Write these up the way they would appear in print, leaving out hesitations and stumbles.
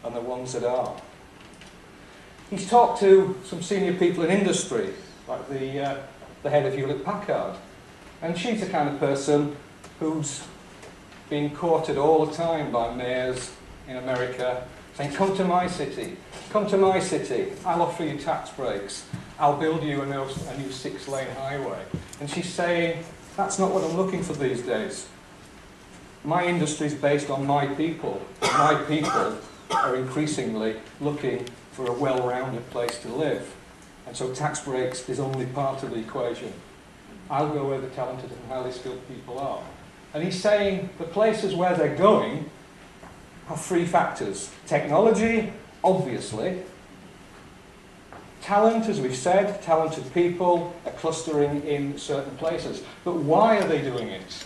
and the ones that are. He's talked to some senior people in industry, like the head of Hewlett-Packard, and she's the kind of person who's being courted all the time by mayors in America, saying, come to my city, I'll offer you tax breaks, I'll build you a new 6-lane highway. And she's saying, that's not what I'm looking for these days. My industry is based on my people. My people are increasingly looking for a well-rounded place to live. And so tax breaks is only part of the equation. I'll go where the talented and highly skilled people are. And he's saying the places where they're going have 3 factors. Technology, obviously. Talent, as we've said, talented people are clustering in certain places. But why are they doing it?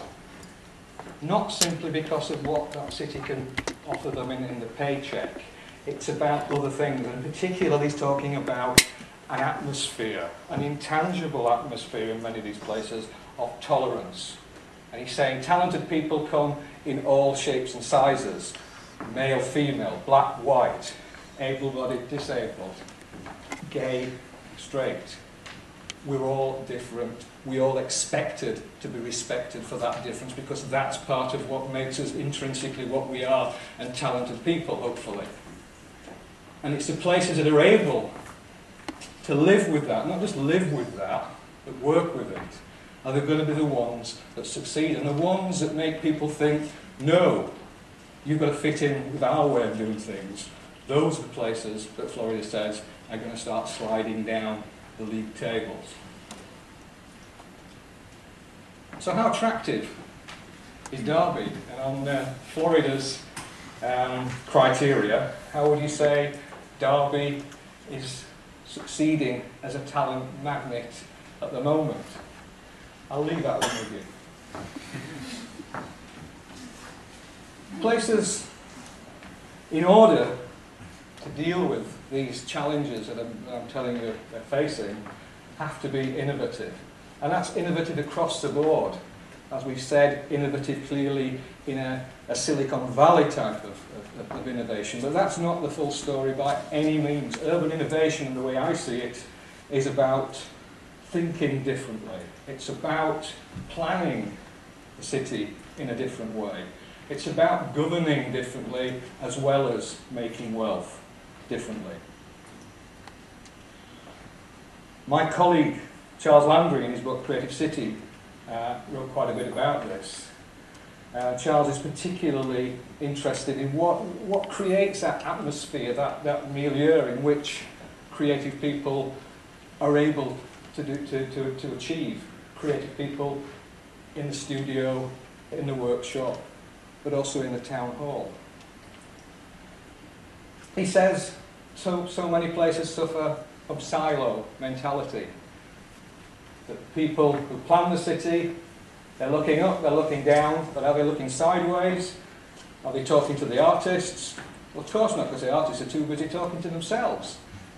Not simply because of what that city can offer them in the paycheck. It's about other things, and particularly he's talking about an atmosphere, an intangible atmosphere in many of these places of tolerance. And he's saying talented people come in all shapes and sizes. Male, female, black, white, able-bodied, disabled, gay, straight. We're all different. We all expected to be respected for that difference because that's part of what makes us intrinsically what we are and talented people, hopefully. And it's the places that are able to live with that, not just live with that, but work with it, are they going to be the ones that succeed and the ones that make people think, no, you've got to fit in with our way of doing things. Those are the places that Florida says are going to start sliding down the league tables. So how attractive is Derby? And on Florida's criteria, how would you say Derby is succeeding as a talent magnet at the moment? I'll leave that one with you. Places, in order to deal with these challenges that I'm telling you they're facing, have to be innovative. And that's innovative across the board. As we've said, innovative clearly in a Silicon Valley type of innovation. But that's not the full story by any means. Urban innovation, the way I see it, is about thinking differently. It's about planning the city in a different way. It's about governing differently as well as making wealth differently. My colleague Charles Landry, in his book Creative City, wrote quite a bit about this. Charles is particularly interested in what creates that atmosphere, that milieu in which creative people are able to achieve. Creative people in the studio, in the workshop, but also in the town hall. He says so many places suffer from silo mentality. That people who plan the city, they're looking up, they're looking down, but are they looking sideways? Are they talking to the artists? Well, of course not, because the artists are too busy talking to themselves.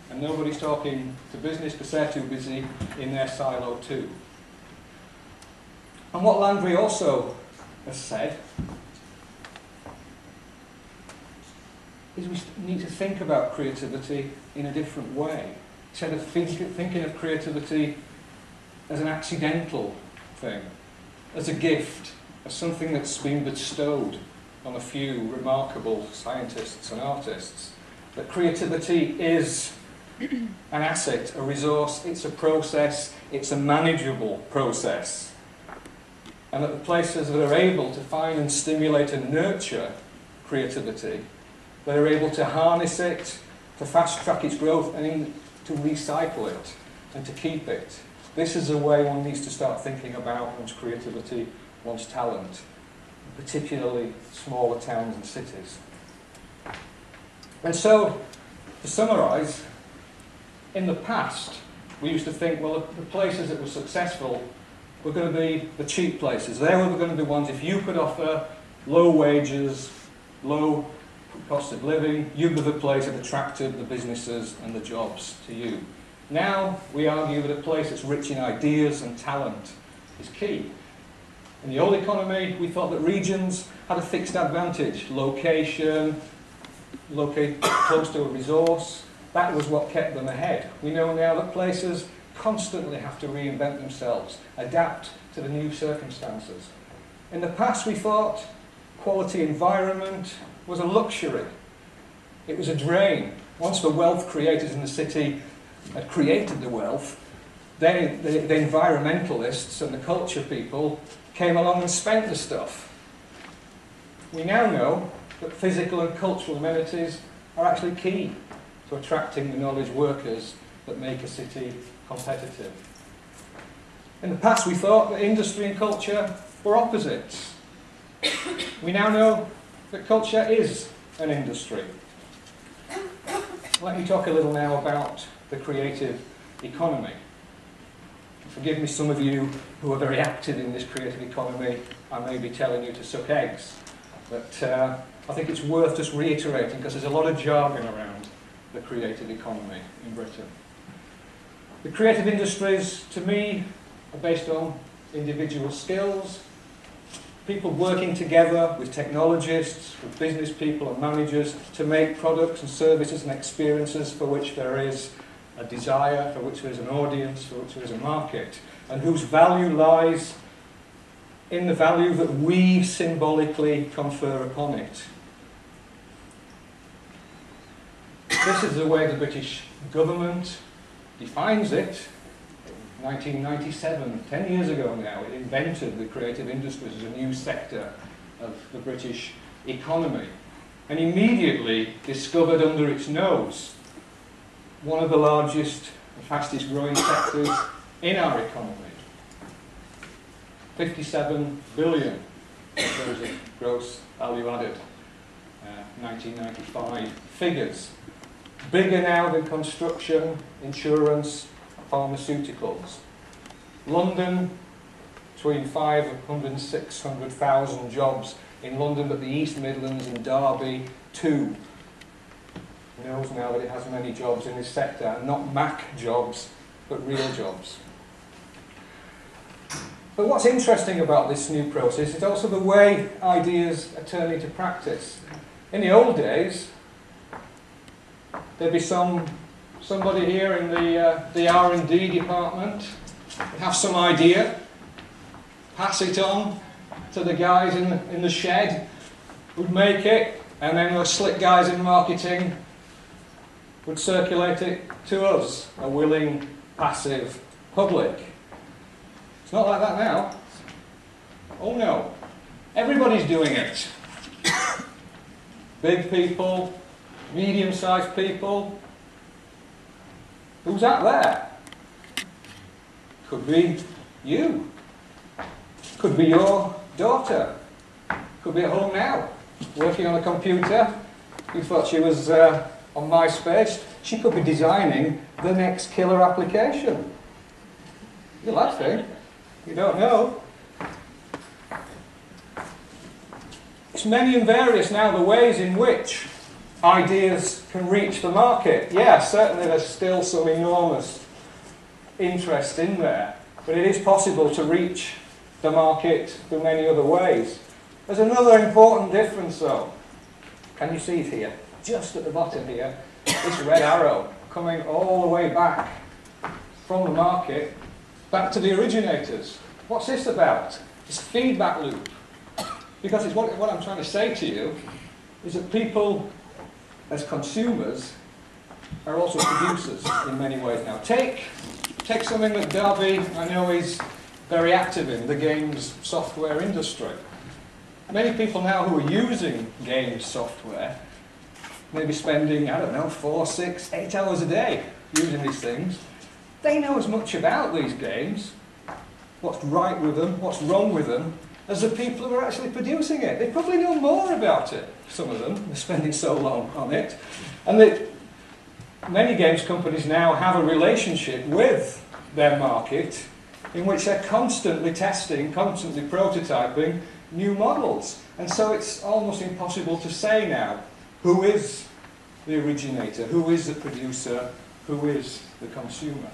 And nobody's talking to business because they're too busy in their silo too. And what Landry also has said is we need to think about creativity in a different way. Instead of thinking of creativity as an accidental thing, as a gift, as something that's been bestowed on a few remarkable scientists and artists. That creativity is an asset, a resource, it's a process, it's a manageable process. And that the places that are able to find and stimulate and nurture creativity, that are able to harness it, to fast track its growth and to recycle it and to keep it. This is the way one needs to start thinking about one's creativity, one's talent, particularly smaller towns and cities. And so, to summarise, in the past, we used to think, well, the places that were successful were going to be the cheap places. They were going to be ones, if you could offer low wages, low cost of living, you'd be the place that attracted the businesses and the jobs to you. Now, we argue that a place that's rich in ideas and talent is key. In the old economy, we thought that regions had a fixed advantage. Location, located close to a resource. That was what kept them ahead. We know now that places constantly have to reinvent themselves, adapt to the new circumstances. In the past, we thought quality environment was a luxury. It was a drain. Once the wealth creators in the city had created the wealth, then the environmentalists and the culture people came along and spent the stuff. We now know that physical and cultural amenities are actually key to attracting the knowledge workers that make a city competitive. In the past, we thought that industry and culture were opposites. We now know that culture is an industry. Let me talk a little now about the creative economy. Forgive me, some of you who are very active in this creative economy, I may be telling you to suck eggs, but I think it's worth just reiterating because there's a lot of jargon around the creative economy in Britain. The creative industries, to me, are based on individual skills, people working together with technologists, with business people and managers to make products and services and experiences for which there is a desire, for which there is an audience, for which there is a market, and whose value lies in the value that we symbolically confer upon it. This is the way the British government defines it. In 1997, 10 years ago now, it invented the creative industries as a new sector of the British economy, and immediately discovered under its nose one of the largest and fastest growing sectors in our economy. 57 billion in terms of gross value added, 1995 figures. Bigger now than construction, insurance, pharmaceuticals. London, between 500,000 and 600,000 jobs in London, but the East Midlands and Derby, 2. Knows now that it has many jobs in this sector, and not Mac jobs, but real jobs. But what's interesting about this new process is also the way ideas are turned into practice. In the old days, there'd be somebody here in the R&D department would have some idea, pass it on to the guys in the shed who'd make it, and then the slick guys in marketing would circulate it to us, a willing, passive public. It's not like that now. Oh no. Everybody's doing it. Big people, medium-sized people. Who's that there? Could be you. Could be your daughter. Could be at home now, working on a computer. You thought she was on MySpace. She could be designing the next killer application. You're laughing. You don't know. It's many and various now the ways in which ideas can reach the market. Yeah, certainly there's still some enormous interest in there, but it is possible to reach the market through many other ways. There's another important difference though. Can you see it here? Just at the bottom here, this red arrow coming all the way back from the market back to the originators. What's this about? It's a feedback loop. Because it's what I'm trying to say to you is that people, as consumers, are also producers in many ways now. Take something that Darby, I know, is very active in, the games software industry. Many people now who are using games software may be spending, I don't know, 4, 6, 8 hours a day using these things. They know as much about these games, what's right with them, what's wrong with them, as the people who are actually producing it. They probably know more about it, some of them. They're spending so long on it. And many games companies now have a relationship with their market in which they're constantly testing, constantly prototyping new models. And so it's almost impossible to say now who is the originator, who is the producer, who is the consumer.